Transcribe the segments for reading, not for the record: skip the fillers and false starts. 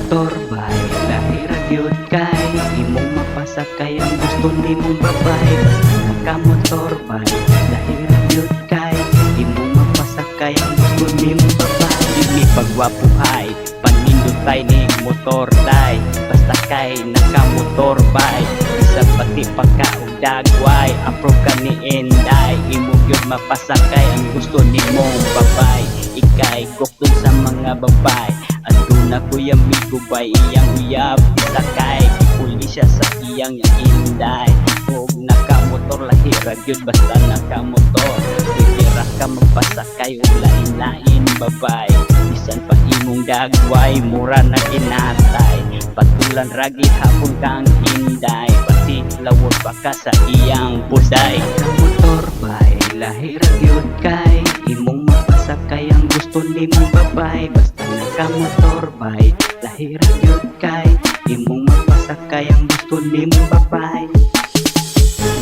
motor bay, lahi ra gyud kay imong mapasakay ang gusto nimong babay. Basta naka-motor bay, lahi ra gyud kay imong mapasakay ang gusto nimong babay. Dili pagwapuhay, panindotay ning motor day. Basta kay naka-motor bay, isang pati pagkaog dagway. Approve ka ni Inday, imo gyud mapasakay ang gusto nimong babay. Ikay gokton sa mga babay, aduna kuya migo bay iyang uyab sakay. Ipuli siya sa iyang Inday, og nakamotor lahi ra gyud basta nakamotor. Pipira ka magpasakay og lain-lain babay, bisan pa imong dagway mura na kinatay. Patulan ragi hapon kang Inday, pati lawod pa ka sa iyang buday. Nakamotor bay, lahi ra gyud kay imong mapasakay ang gusto nimong babay. Basta nakamotor bay, lahi ra gyud kay imong mapasakay ang gusto nimong babay.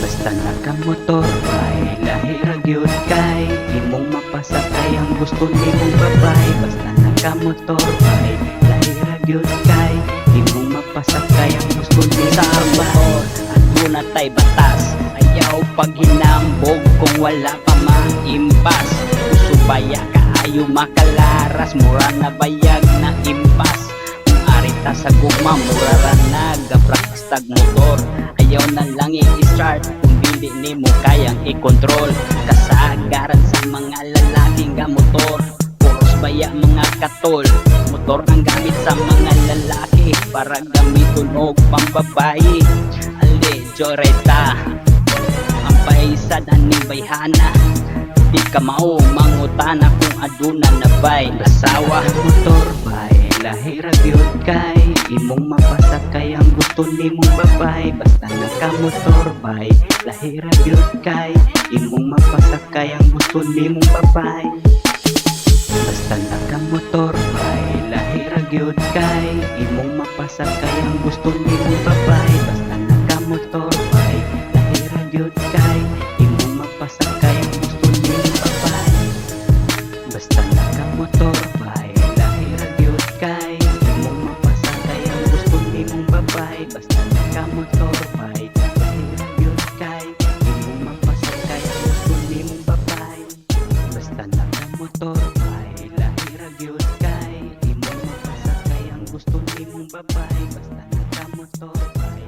Basta nakamotor bay, lahi ra gyud kay imong mapasakay ang gusto nimong babay. Basta nakamotor bay, lahi ra gyud kay imong mapasakay ang gusto nimong babay. Aduna tay batas, ayaw paghinambog kung wala pa maimpas. Subaya kaayo makalaras, mura na bayag na impas. Kung arita sa gugma, mura ra nagapraktis tag motor. Ayaw na lang i-start kung dili nimo kayang i-control. Kasagaran sa mga lalaking ga motor, puros baya mga katol. Motor ang gamit sa mga lalaki para gamiton og pambabayi. Ali joreta ang paisa daning bayhana, di ka mao mangutana kung aduna na bay asawa. Motor bay, lahi ra gyud kay imong mapasakay ang gusto nimong babay. Basta nakamotor bay, lahi ra gyud kay imong mapasakay ang gusto nimong babay. Basta nakamotor bay, lahi ra gyud kay imong mapasakay ang gusto nimong babay. Basta nakamotor bay, lahi ra gyud kay imong mapasakay ang gusto nimong babay. Basta nakamotor bay, lahi ra gyud kay imong mapasakay ang gusto nimong babay. Basta nakamotor bay, lahi ra gyud kay imong mapasakay ang gusto nimong babay. Basta nakamotor bay, lahi ra gyud kay imong mapasakay ang gusto nimong babay. Basta nakamotor bay.